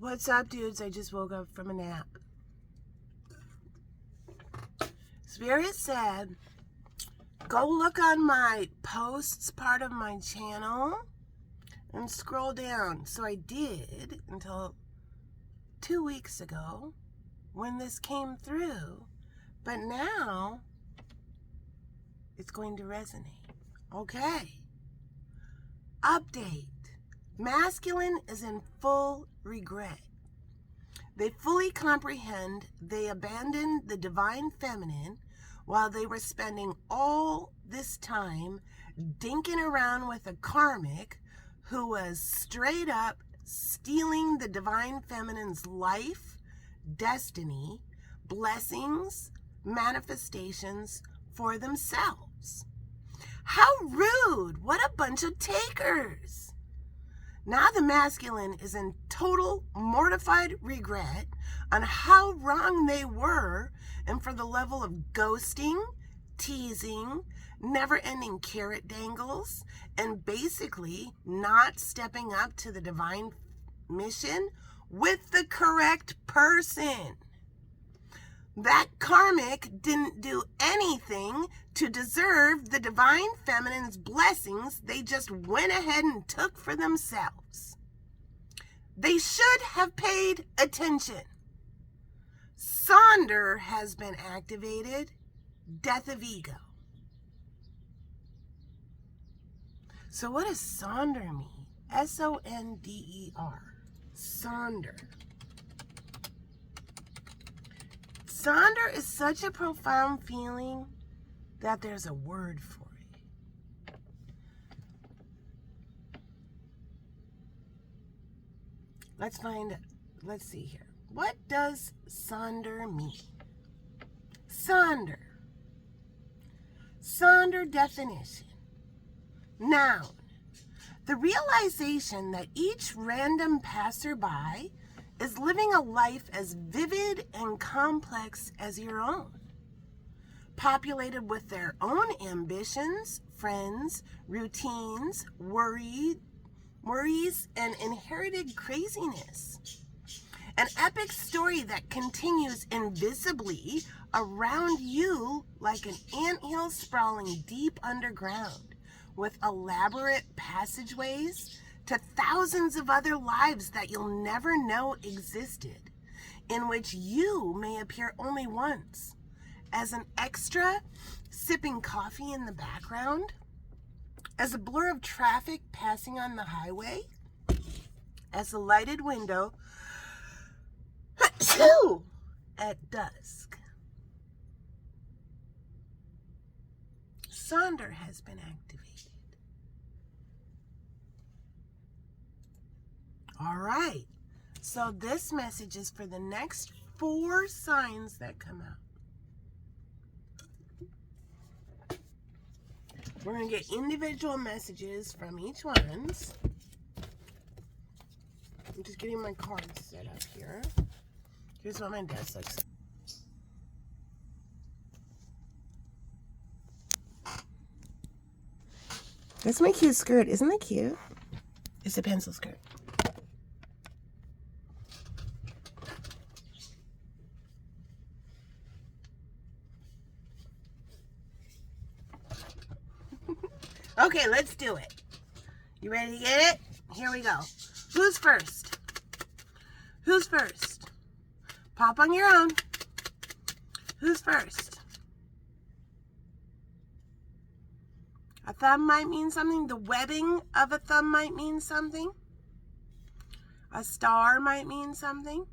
What's up, dudes? I just woke up from a nap. Spirit said, go look on my posts part of my channel and scroll down. So I did until 2 weeks ago when this came through. But now it's going to resonate. Okay. Update. Masculine is in full regret. They fully comprehend they abandoned the divine feminine while they were spending all this time dinking around with a karmic who was straight up stealing the divine feminine's life, destiny, blessings, manifestations for themselves. How rude! What a bunch of takers! Now the masculine is in total mortified regret on how wrong they were and for the level of ghosting, teasing, never-ending carrot dangles, and basically not stepping up to the divine mission with the correct person. That karmic didn't do anything to deserve the divine feminine's blessings. They just went ahead and took for themselves. They should have paid attention. Sonder has been activated. Death of ego. So what does Sonder mean? S-O-N-D-E-R. Sonder. Sonder is such a profound feeling that there's a word for it. Let's see here. What does Sonder mean? Sonder. Sonder definition. Noun. The realization that each random passerby is living a life as vivid and complex as your own, populated with their own ambitions, friends, routines, worries, and inherited craziness. An epic story that continues invisibly around you like an anthill sprawling deep underground, with elaborate passageways to thousands of other lives that you'll never know existed, in which you may appear only once, as an extra sipping coffee in the background, as a blur of traffic passing on the highway, as a lighted window at dusk. Sonder has been activated. All right, so this message is for the next 4 signs that come out. We're going to get individual messages from each one. I'm just getting my cards set up here. Here's what my desk looks like. That's my cute skirt. Isn't that cute? It's a pencil skirt. Okay, let's do it. You ready to get it? Here we go. Who's first? Who's first? Pop on your own. Who's first? A thumb might mean something. The webbing of a thumb might mean something. A star might mean something.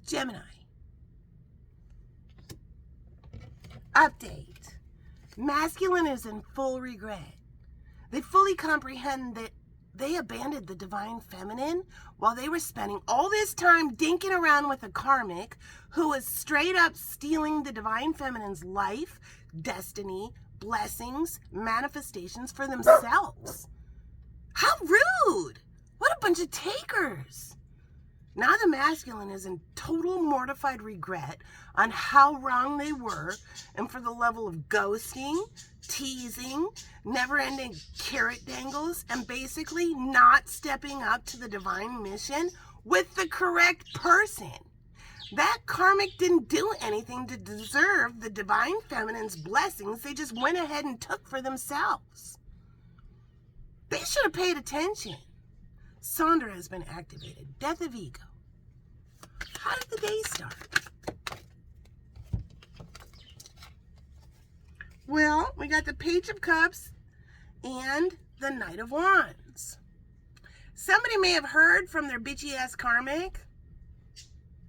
Gemini. Update. Masculine is in full regret. They fully comprehend that they abandoned the divine feminine while they were spending all this time dinking around with a karmic who was straight up stealing the divine feminine's life, destiny, blessings, manifestations for themselves. How rude! What a bunch of takers! Now the masculine is in total mortified regret on how wrong they were and for the level of ghosting, teasing, never-ending carrot dangles, and basically not stepping up to the divine mission with the correct person. That karmic didn't do anything to deserve the divine feminine's blessings. They just went ahead and took for themselves. They should have paid attention. Sandra has been activated. Death of ego. How did the day start? Well, we got the Page of Cups and the Knight of Wands. Somebody may have heard from their bitchy ass karmic.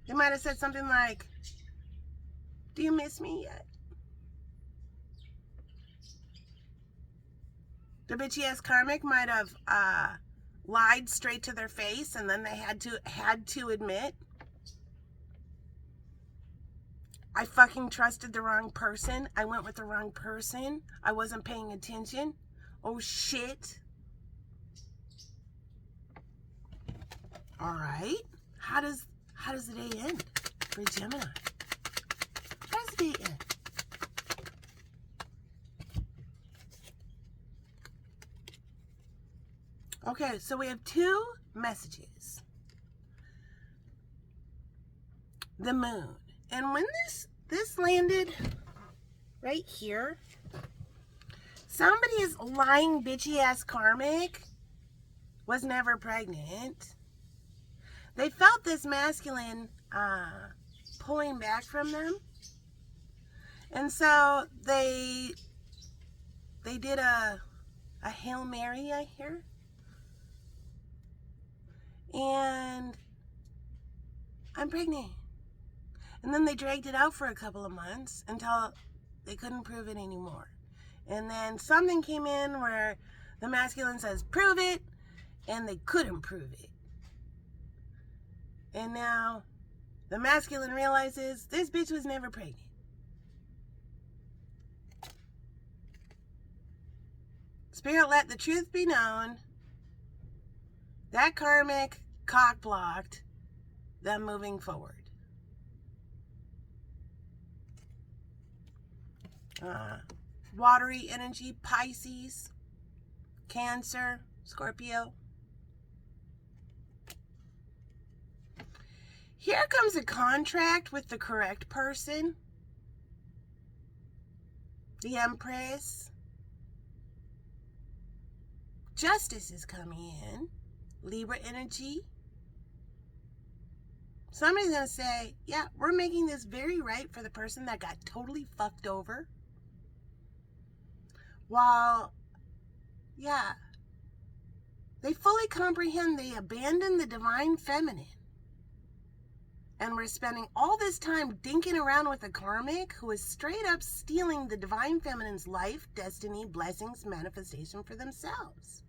They might have said something like, "Do you miss me yet?" The bitchy ass karmic might have lied straight to their face, and then they had to admit, "I fucking trusted the wrong person. I went with the wrong person. I wasn't paying attention. Oh shit." All right. How does the day end for Gemini? How does the day end? Okay, so we have two messages. The moon. And when this landed right here, somebody's lying bitchy ass karmic was never pregnant. They felt this masculine pulling back from them. And so they did a Hail Mary, I hear. And I'm pregnant. And then they dragged it out for a couple of months until they couldn't prove it anymore. And then something came in where the masculine says, "Prove it," and they couldn't prove it. And now the masculine realizes this bitch was never pregnant. Spirit, let the truth be known. That karmic cock blocked them moving forward. Watery energy, Pisces, Cancer, Scorpio. Here comes a contract with the correct person. The Empress. Justice is coming in. Libra energy. Somebody's going to say, "Yeah, we're making this very right for the person that got totally fucked over." While, yeah, they fully comprehend they abandoned the divine feminine. And we're spending all this time dinking around with a karmic who is straight up stealing the divine feminine's life, destiny, blessings, manifestation for themselves.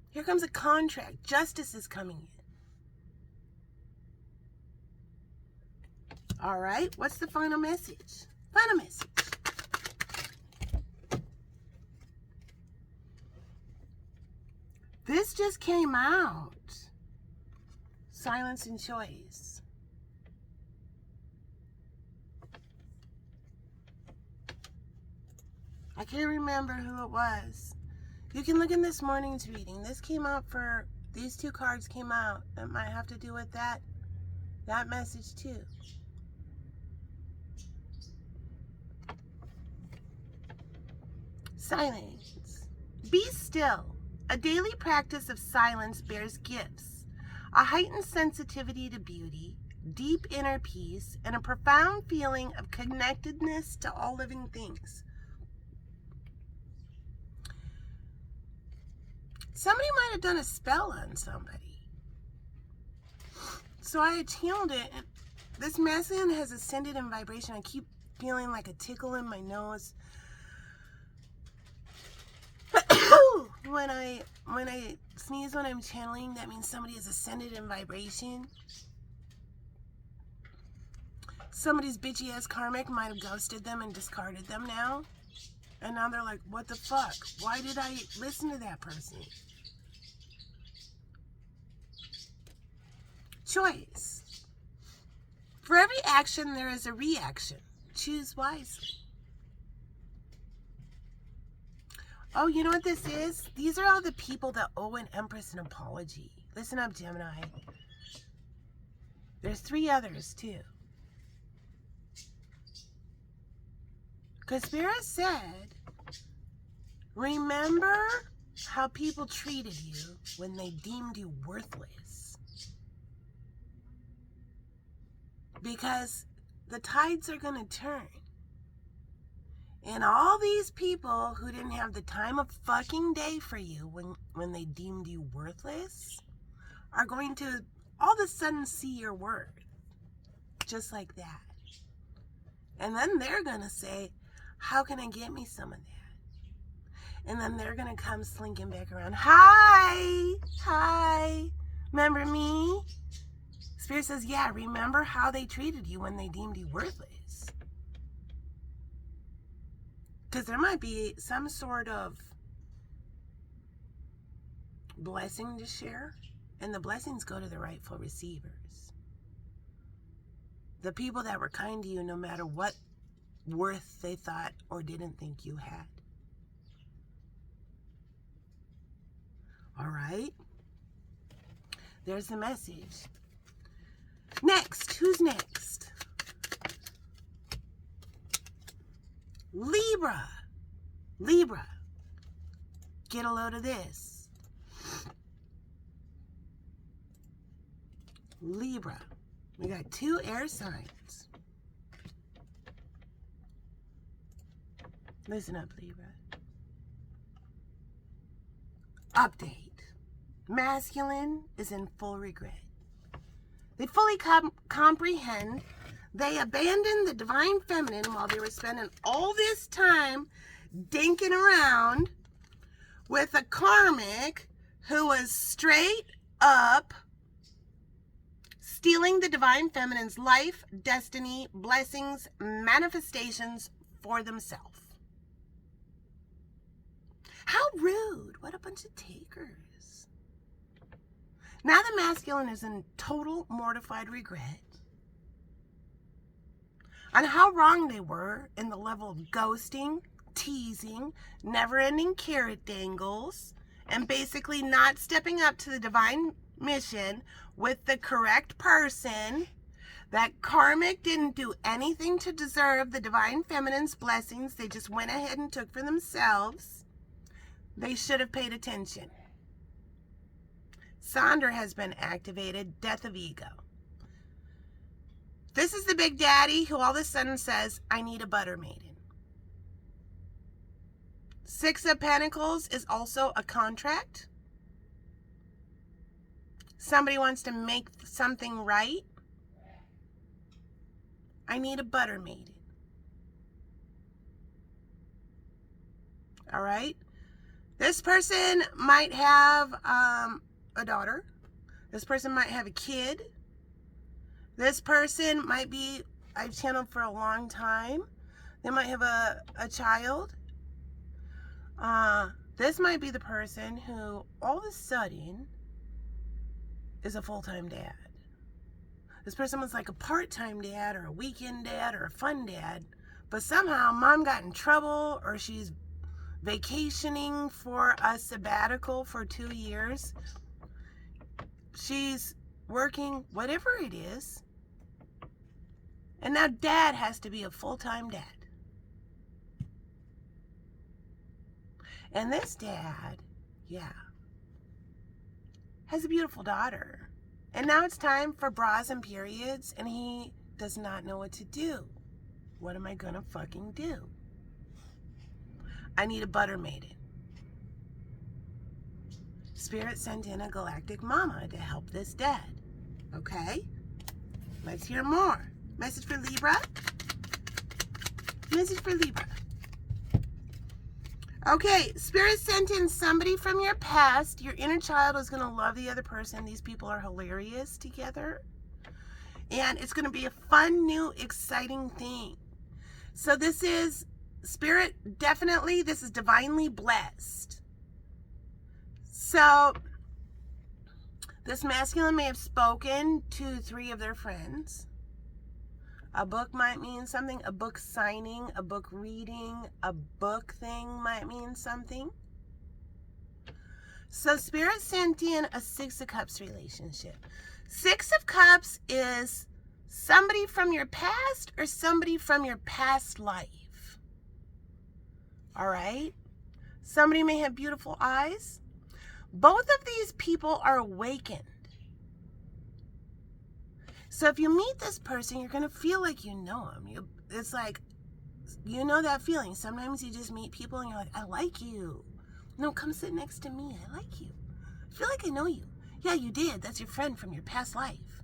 Here comes a contract. Justice is coming in. All right, what's the final message? Final message. This just came out. Silence and choice. I can't remember who it was. You can look in this morning's reading. This came out for, these two cards came out. That might have to do with that message too. Silence. Be still. A daily practice of silence bears gifts. A heightened sensitivity to beauty, deep inner peace, and a profound feeling of connectedness to all living things. Somebody might have done a spell on somebody. So I channeled it, and this masculine has ascended in vibration. I keep feeling like a tickle in my nose. When I sneeze when I'm channeling, that means somebody has ascended in vibration. Somebody's bitchy ass karmic might have ghosted them and discarded them now. And now they're like, what the fuck? Why did I listen to that person? choice. For every action, there is a reaction. Choose wisely. Oh, you know what this is? These are all the people that owe an Empress an apology. Listen up, Gemini. There's 3 others, too. Because Spirit said, remember how people treated you when they deemed you worthless. Because the tides are going to turn. And all these people who didn't have the time of fucking day for you when they deemed you worthless are going to all of a sudden see your worth. Just like that. And then they're going to say, how can I get me some of that? And then they're going to come slinking back around. Hi. Remember me? Spirit says, yeah, remember how they treated you when they deemed you worthless. Because there might be some sort of blessing to share. And the blessings go to the rightful receivers. The people that were kind to you no matter what worth they thought or didn't think you had. All right? There's the message. Next. Who's next? Libra. Get a load of this. Libra. We got 2 air signs. Listen up, Libra. Update. Masculine is in full regret. They fully comprehend they abandoned the divine feminine while they were spending all this time dinking around with a karmic who was straight up stealing the divine feminine's life, destiny, blessings, manifestations for themselves. How rude. What a bunch of takers. Now the masculine is in total mortified regret on how wrong they were in the level of ghosting, teasing, never-ending carrot dangles, and basically not stepping up to the divine mission with the correct person. That karmic didn't do anything to deserve the divine feminine's blessings. They just went ahead and took for themselves. They should have paid attention. Sonder has been activated. Death of ego. This is the big daddy who all of a sudden says, I need a butter maiden. 6 of Pentacles is also a contract. Somebody wants to make something right. I need a butter maiden. All right. This person might have a daughter. This person might have a kid. This person might be, I've channeled for a long time. They might have a child. This might be the person who all of a sudden is a full-time dad. This person was like a part-time dad or a weekend dad or a fun dad, but somehow mom got in trouble or she's vacationing for a sabbatical for 2 years. She's working, whatever it is. And now dad has to be a full-time dad. And this dad, has a beautiful daughter. And now it's time for bras and periods, and he does not know what to do. What am I gonna fucking do? I need a butter maiden. Spirit sent in a galactic mama to help this dad. Okay? Let's hear more. Message for Libra. Message for Libra. Okay, Spirit sent in somebody from your past. Your inner child is going to love the other person. These people are hilarious together. And it's going to be a fun, new, exciting thing. So this is, Spirit, definitely, this is divinely blessed. So This masculine may have spoken to 3 of their friends. A book might mean something. A book signing, a book reading, a book thing might mean something. So Spirit sent in a 6 of Cups relationship. 6 of Cups is somebody from your past or somebody from your past life. All right? Somebody may have beautiful eyes. Both of these people are awakened. So if you meet this person, you're going to feel like you know them. It's like, you know that feeling. Sometimes you just meet people and you're like, I like you. No, come sit next to me. I like you. I feel like I know you. Yeah, you did. That's your friend from your past life.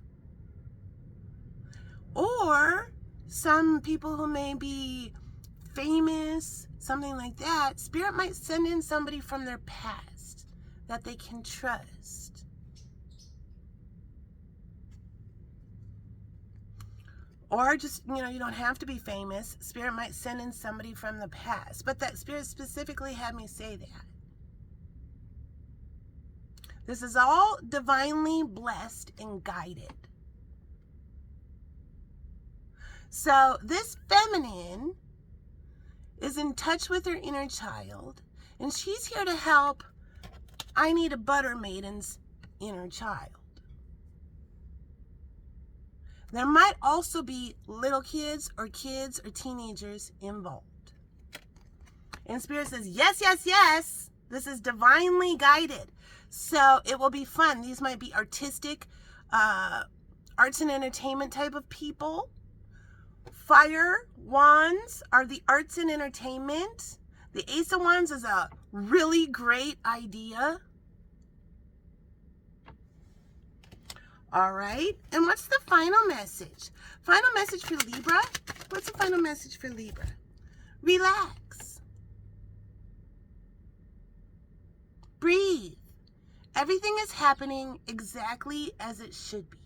Or some people who may be famous, something like that, Spirit might send in somebody from their past that they can trust. Or just, you don't have to be famous. Spirit might send in somebody from the past. But that Spirit specifically had me say that. This is all divinely blessed and guided. So this feminine is in touch with her inner child, and she's here to help I Need a Butter Maiden's inner child. There might also be little kids or teenagers involved. And Spirit says, yes, yes, yes. This is divinely guided. So it will be fun. These might be artistic, arts and entertainment type of people. Fire wands are the arts and entertainment. The Ace of Wands is a really great idea. All right. And what's the final message? Final message for Libra? What's the final message for Libra? Relax. Breathe. Everything is happening exactly as it should be.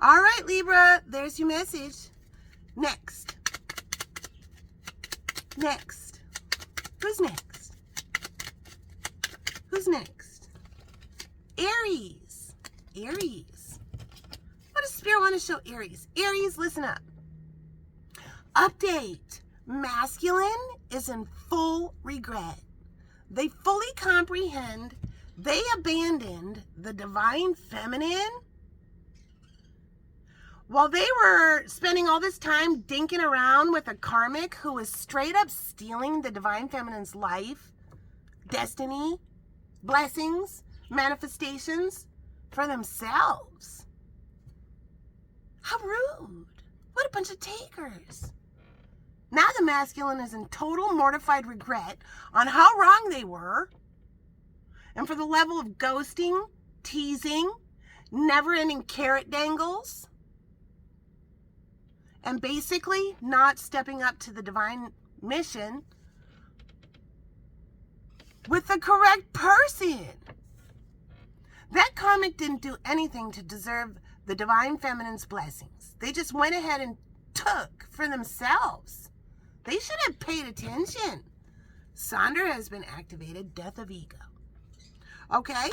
All right, Libra, there's your message. Next. Next. Who's next? Who's next? Aries. Aries. What does Spirit want to show Aries? Aries, listen up. Update. Masculine is in full regret. They fully comprehend they abandoned the divine feminine while they were spending all this time dinking around with a karmic who was straight up stealing the divine feminine's life, destiny, blessings, manifestations for themselves. How rude. What a bunch of takers. Now the masculine is in total mortified regret on how wrong they were, and for the level of ghosting, teasing, never-ending carrot dangles, and basically not stepping up to the divine mission with the correct person. That karmic didn't do anything to deserve the divine feminine's blessings. They just went ahead and took for themselves. They should have paid attention. Sonder has been activated, death of ego. Okay,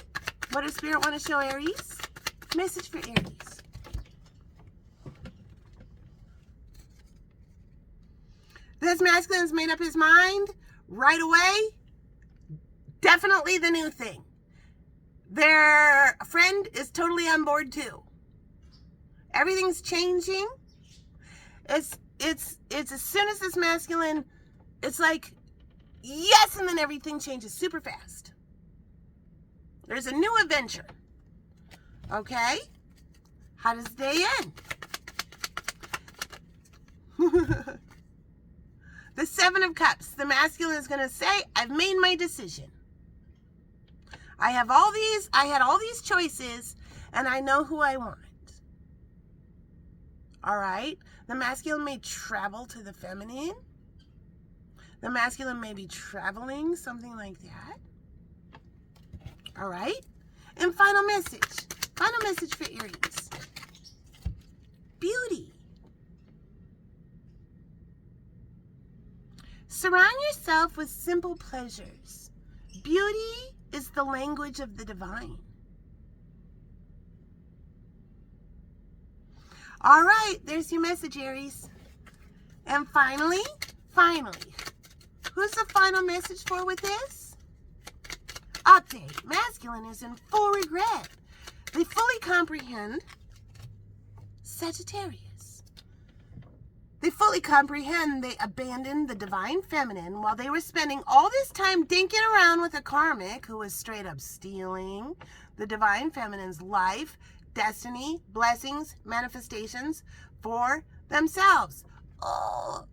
what does Spirit want to show Aries? Message for Aries. This masculine's made up his mind right away. Definitely the new thing. Their friend is totally on board too. Everything's changing. It's as soon as this masculine, it's like, yes, and then everything changes super fast. There's a new adventure. Okay? How does the day end? The 7 of Cups. The masculine is going to say, I've made my decision. I had all these choices, and I know who I want. All right? The masculine may travel to the feminine. The masculine may be traveling, something like that. All right? And final message. Final message for Aries. Beauty. Surround yourself with simple pleasures. Beauty is the language of the divine. All right, there's your message, Aries. And finally, who's the final message for with this? Update. Masculine is in full regret. They fully comprehend Sagittarius. They fully comprehend they abandoned the divine feminine while they were spending all this time dinking around with a karmic who was straight up stealing the divine feminine's life, destiny, blessings, manifestations for themselves. Oh,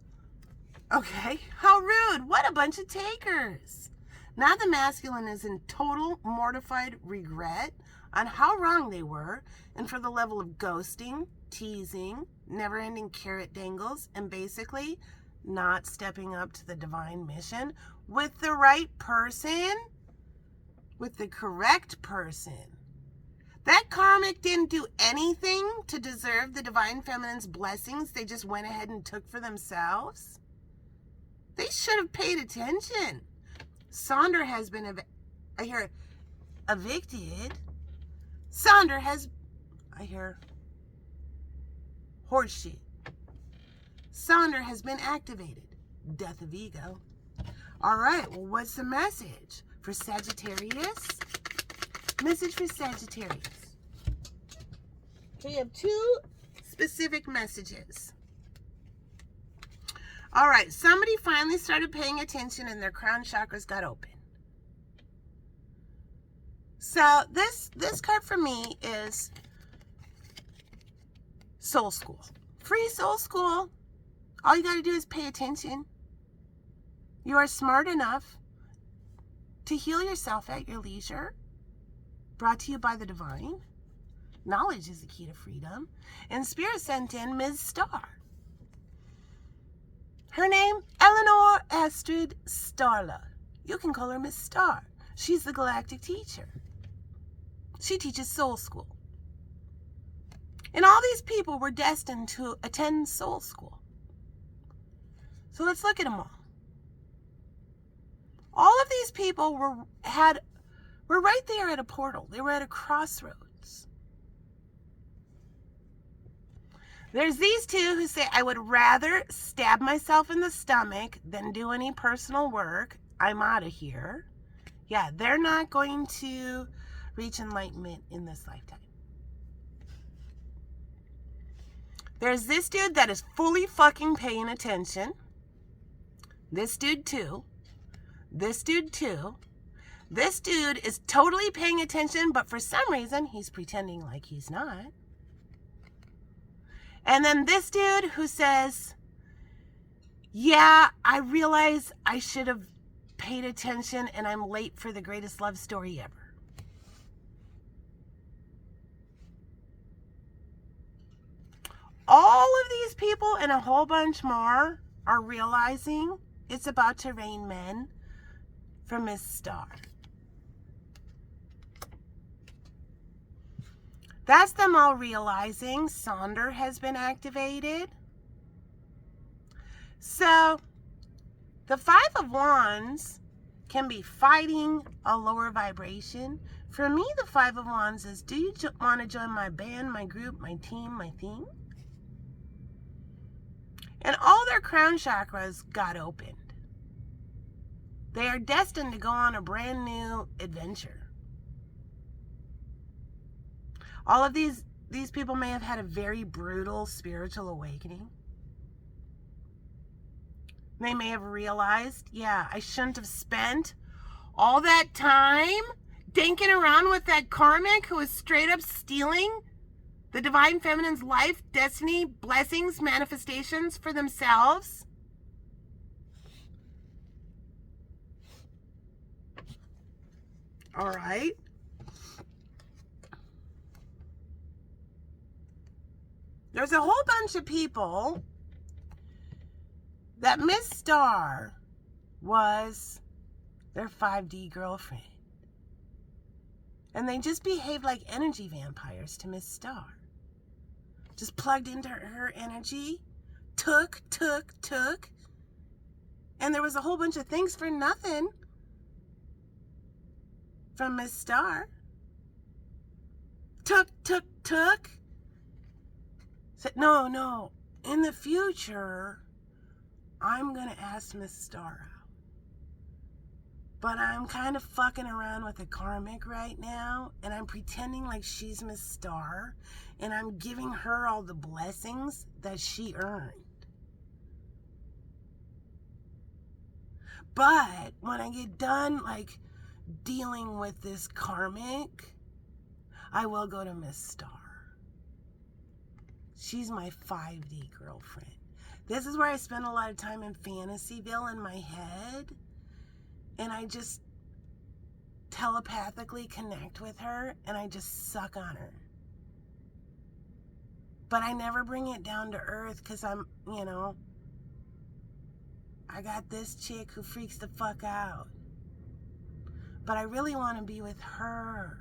okay. How rude. What a bunch of takers. Now the masculine is in total mortified regret on how wrong they were and for the level of ghosting, teasing, never-ending carrot dangles, and basically not stepping up to the divine mission with the right person, with the correct person. That karmic didn't do anything to deserve the divine feminine's blessings. They just went ahead and took for themselves. They should have paid attention. Sonder has been evicted. Sonder has, I hear, horseshit. Sonder has been activated. Death of ego. All right, well, what's the message for Sagittarius? Message for Sagittarius. Okay, you have two specific messages. All right, somebody finally started paying attention and their crown chakras got open. So this card for me is Soul School. Free Soul School. All you got to do is pay attention. You are smart enough to heal yourself at your leisure. Brought to you by the divine. Knowledge is the key to freedom. And Spirit sent in Ms. Star. Her name, Eleanor Astrid Starla. You can call her Miss Star. She's the galactic teacher. She teaches Soul School. And all these people were destined to attend Soul School. So let's look at them all. All of these people were right there at a portal. They were at a crossroads. There's these two who say, I would rather stab myself in the stomach than do any personal work. I'm out of here. Yeah, they're not going to reach enlightenment in this lifetime. There's this dude that is fully fucking paying attention. This dude too. This dude too. This dude is totally paying attention, but for some reason, he's pretending like he's not. And then this dude who says, yeah, I realize I should have paid attention and I'm late for the greatest love story ever. All of these people and a whole bunch more are realizing it's about to rain men from Miss Star. That's them all realizing Sonder has been activated. So the Five of Wands can be fighting a lower vibration. For me, the Five of Wands is, do you want to join my band, my group, my team, my theme? And all their crown chakras got opened. They are destined to go on a brand new adventure. All of these people may have had a very brutal spiritual awakening. They may have realized, yeah, I shouldn't have spent all that time dinking around with that karmic who is straight up stealing the divine feminine's life, destiny, blessings, manifestations for themselves. All right. There's a whole bunch of people that Miss Star was their 5D girlfriend. And they just behaved like energy vampires to Miss Star. Just plugged into her energy, took. And there was a whole bunch of things for nothing. from Miss Star. Took. Said, no. In the future, I'm going to ask Miss Star out. But I'm kind of fucking around with a karmic right now, and I'm pretending like she's Miss Star, and I'm giving her all the blessings that she earned. But when I get done, like, dealing with this karmic, I will go to Miss Star. She's my 5D girlfriend. This is where I spend a lot of time in Fantasyville in my head, and I just telepathically connect with her, and I just suck on her. But I never bring it down to earth because I'm, I got this chick who freaks the fuck out. But I really want to be with her.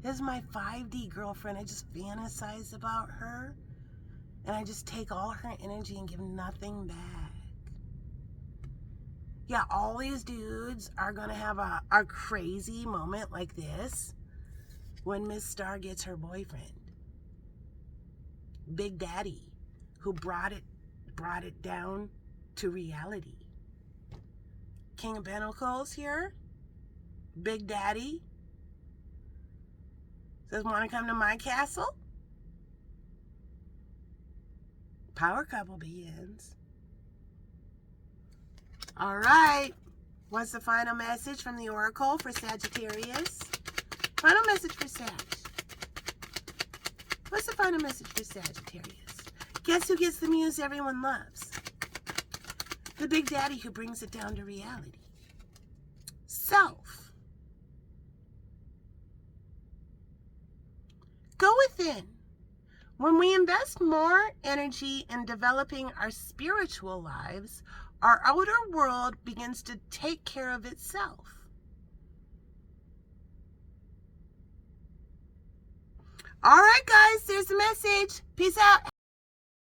This is my 5D girlfriend. I just fantasize about her, and I just take all her energy and give nothing back. Yeah, all these dudes are going to have a crazy moment like this when Miss Star gets her boyfriend. Big Daddy, who brought it down to reality. King of Pentacles here. Big Daddy says, want to come to my castle? Power couple begins. All right. What's the final message from the Oracle for Sagittarius? Final message for Sag. What's the final message for Sagittarius? Guess who gets the muse everyone loves? The Big Daddy who brings it down to reality. Self. Go within. When we invest more energy in developing our spiritual lives, our outer world begins to take care of itself. All right, guys, there's the message. Peace out.